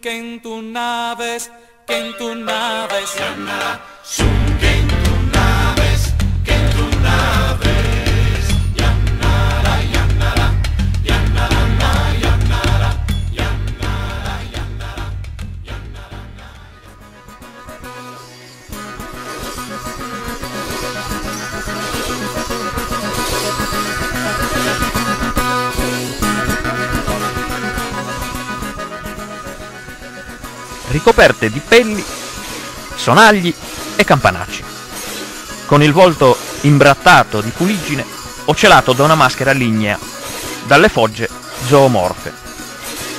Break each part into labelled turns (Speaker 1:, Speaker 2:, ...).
Speaker 1: que en tu naves,
Speaker 2: Yanara, sun que en tu naves, que en tu naves. Yanara, yanara, yanara, na, yanara, yanara, yanara, yanara, na.
Speaker 3: Ricoperte di pelli, sonagli e campanacci, con il volto imbrattato di fuliggine o celato da una maschera lignea, dalle fogge zoomorfe.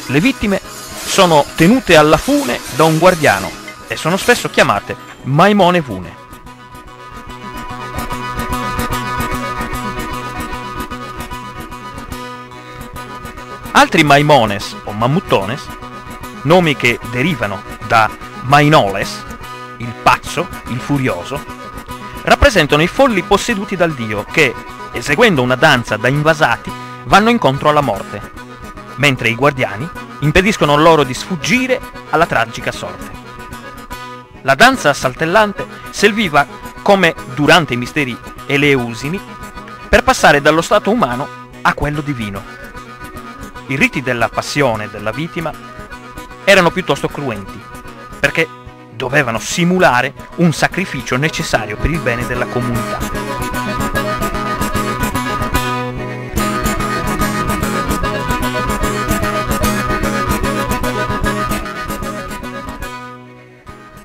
Speaker 3: Le vittime sono tenute alla fune da un guardiano e sono spesso chiamate maimone fune. Altri maimones o mammuttones, nomi che derivano da Mainoles, il pazzo, il furioso, rappresentano i folli posseduti dal dio che, eseguendo una danza da invasati, vanno incontro alla morte, mentre i guardiani impediscono loro di sfuggire alla tragica sorte. La danza saltellante serviva come durante i misteri eleusini per passare dallo stato umano a quello divino. I riti della passione della vittima erano piuttosto cruenti, perché dovevano simulare un sacrificio necessario per il bene della comunità.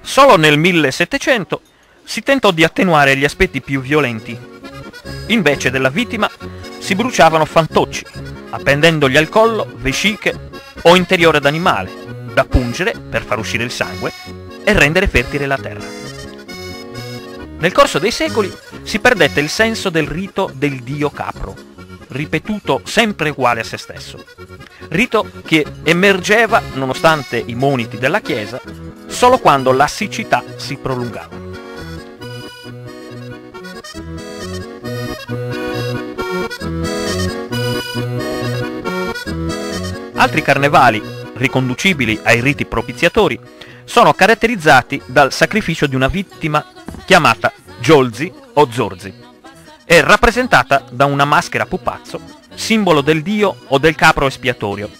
Speaker 3: Solo nel 1700 si tentò di attenuare gli aspetti più violenti. Invece della vittima si bruciavano fantocci, appendendogli al collo vesciche o interiore d'animale, da pungere per far uscire il sangue e rendere fertile la terra. Nel corso dei secoli si perdette il senso del rito del dio capro, ripetuto sempre uguale a se stesso. Rito che emergeva, nonostante i moniti della Chiesa, solo quando la siccità si prolungava. Altri carnevali, riconducibili ai riti propiziatori, sono caratterizzati dal sacrificio di una vittima chiamata Giolzi o Zorzi e rappresentata da una maschera pupazzo, simbolo del dio o del capro espiatorio.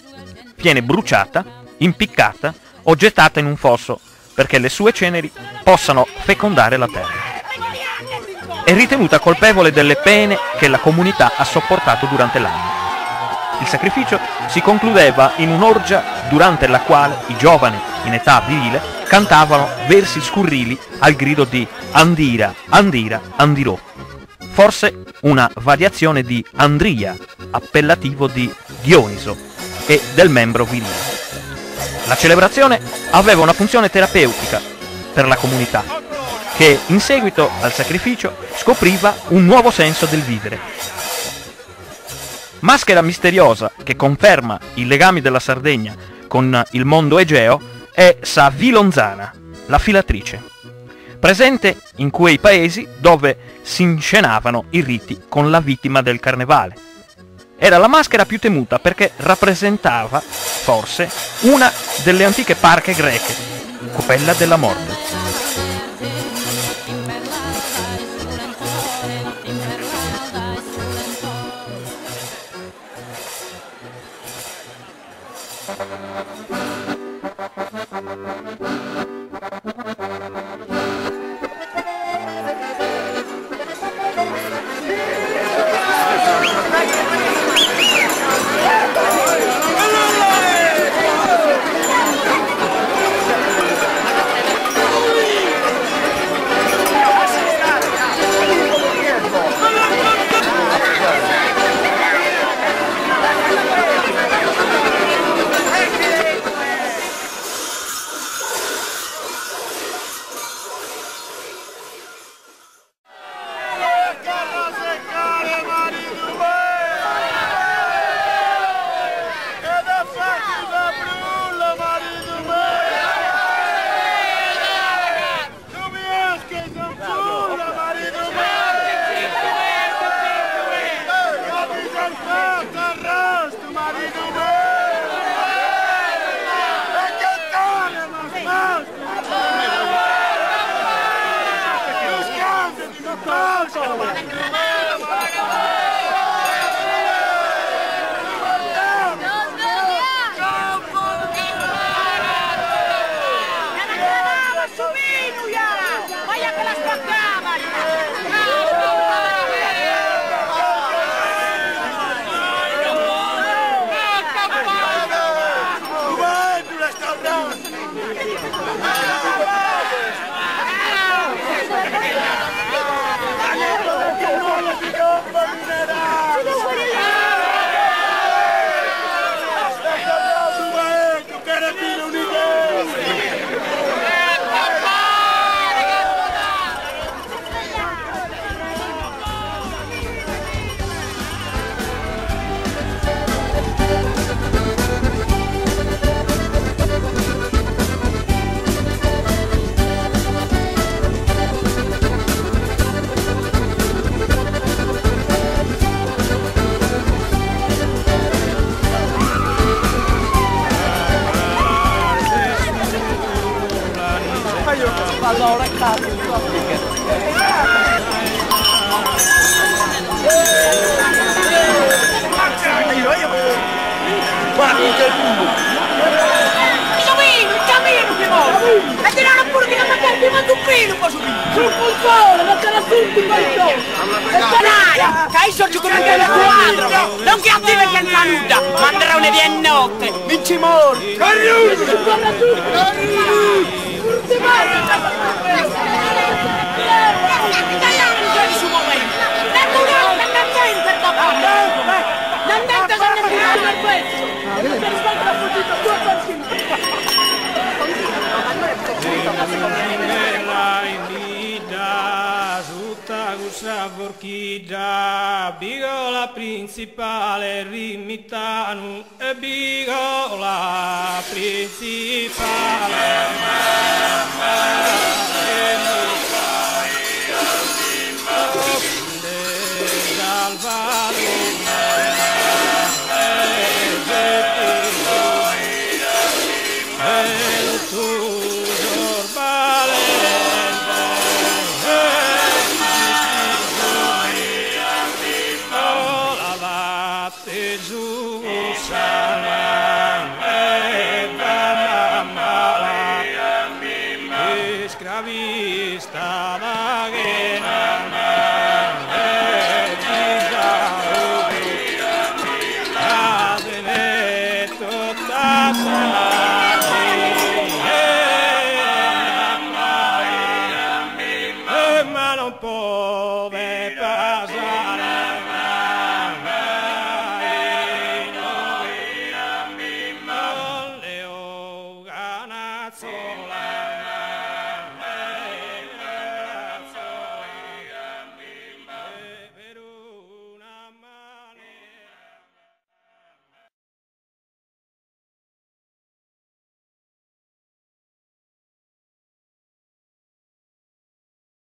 Speaker 3: Viene bruciata, impiccata o gettata in un fosso perché le sue ceneri possano fecondare la terra. È ritenuta colpevole delle pene che la comunità ha sopportato durante l'anno. Il sacrificio si concludeva in un'orgia durante la quale i giovani in età virile cantavano versi scurrili al grido di Andira, Andira, Andirò, forse una variazione di Andria, appellativo di Dioniso e del membro virile. La celebrazione aveva una funzione terapeutica per la comunità, che in seguito al sacrificio scopriva un nuovo senso del vivere. Maschera misteriosa che conferma i legami della Sardegna con il mondo egeo è Sa Vilonzana, la filatrice, presente in quei paesi dove si inscenavano i riti con la vittima del carnevale. Era la maschera più temuta perché rappresentava, forse, una delle antiche parche greche, quella della morte.
Speaker 4: Il camino che vuole! E tirare pure che non mangiare ma tu pino qua subito! Sul pulsone, non te la tutti questo! E canale! Che hai soldi come anche la quadro! Non che attivi che non nuda! Manderone di notte! Vinci morti! Aiuto!
Speaker 5: Vorchida, bigola principale, rimitanu e bigola principale. Dal valore